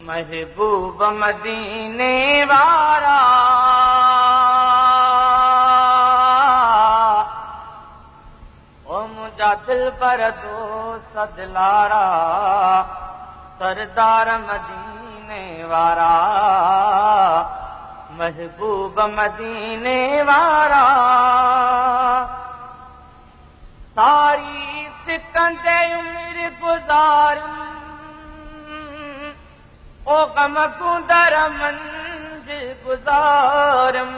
महबूब मदीने वारा ओ मुझा दिल पर दोस्त दिलारा सरदार मदीने वारा महबूब मदीने वारा सारी सिकंदे उम्र गुजारूं ओ गम कुंदर मंज गुजारम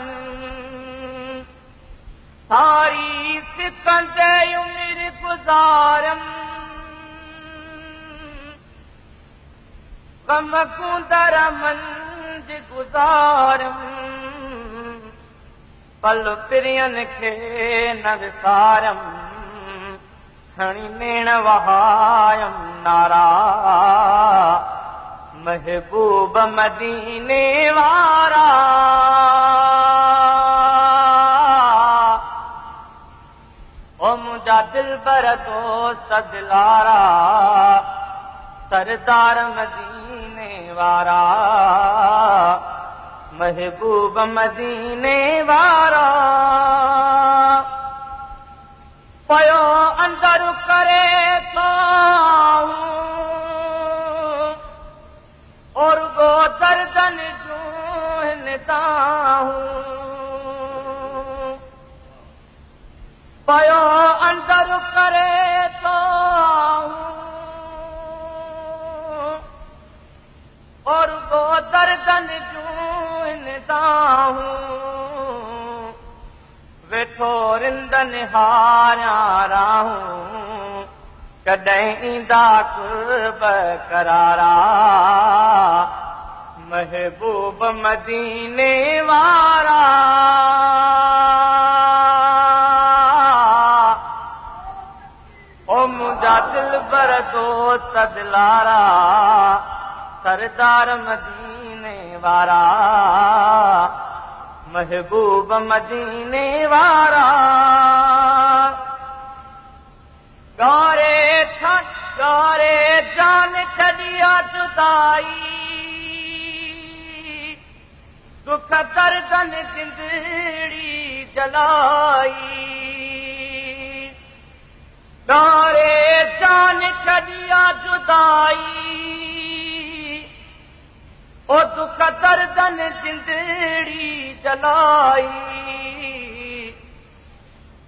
सारी सिकंदे उम्र गुजारम गम कुंदर मंज गुजारम पल पिरियन खे न विसारम खणी नेण वहायम नारा महबूब मदीने वारा ओ मुझा दिल बर दोस्त दिलारा सरदार मदीने वारा महबूब मदीने वारा पयो अंदर करे तो और गो दर्दन जूनता हूँ पयो अंदर करे तो और गो दर्दन जूनता हूँ वेठो रिंदन हारिया राहूं कॾहिं ईंदा कुर्ब करारा महबूब मदीने वारा ओ मुझा दिल बर दोस्त दिलारा सरदार मदीने वारा महबूब मदीने वारा गारे जान छड़िया जुदाई दुख दर्दन जिंदड़ी जलाई गारे जान छड़िया जुदाई ओ दुख दर्दन जिंदड़ी जलाई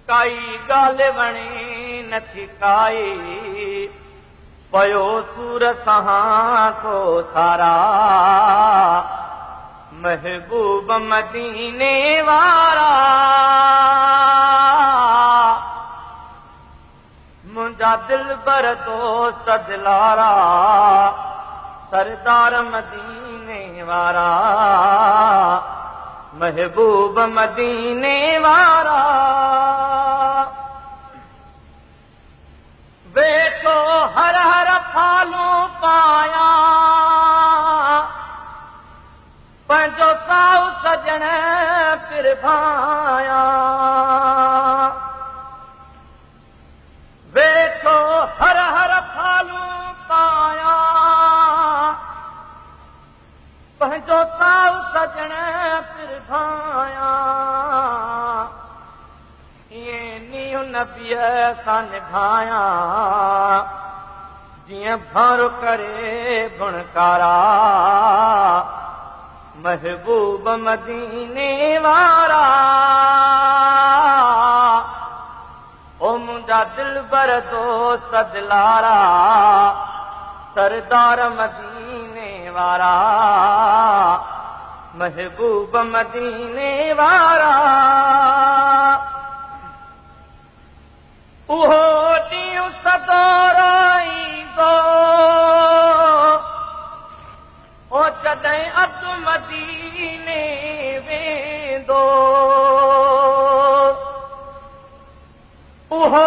काई ॻाल्हि वणे नथी काई पयो सूर सहां को सारा महबूब मदीने वारा मुंहिंजा दिल बर दोस्त दिलारा सरदार मदीने वारा महबूब मदीने वारा वेठो हर हर फालू पाया पंहिंजो साऊ सजण पिर भाया वेठो हर हर फालू पाया पंहिंजो साऊ सजण पिर भाया नबीअ सां निभाया जीअं भर करे बुणकारा महबूब मदीने वारा ओ मुंहिंजा दिल बर दोस्त दिलारा सरदार मदीने वारा महबूब मदीने वारा उहो ॾींहुं सदोरो ईंदो ओ जॾहिं अब्दु मदीने वेंदो उहो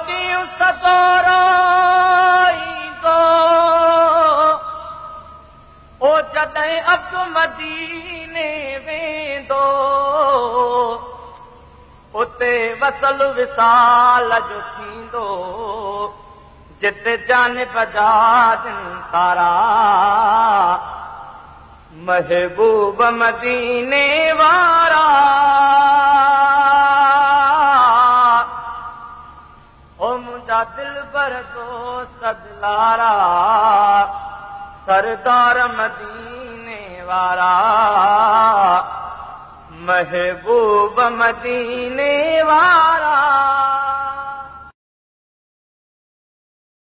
ॾींहुं सदोरो ईंदो ओ जॾहिं अब्दु मदीने वेंदो उते वसल विसाल जो थींदो जिते जान बजा दिन सारा महबूब मदीने वारा ओ मुंहिंजा दिल भर दोस्त दिलारा सरदार मदीने वारा महबूब मदीने वारा।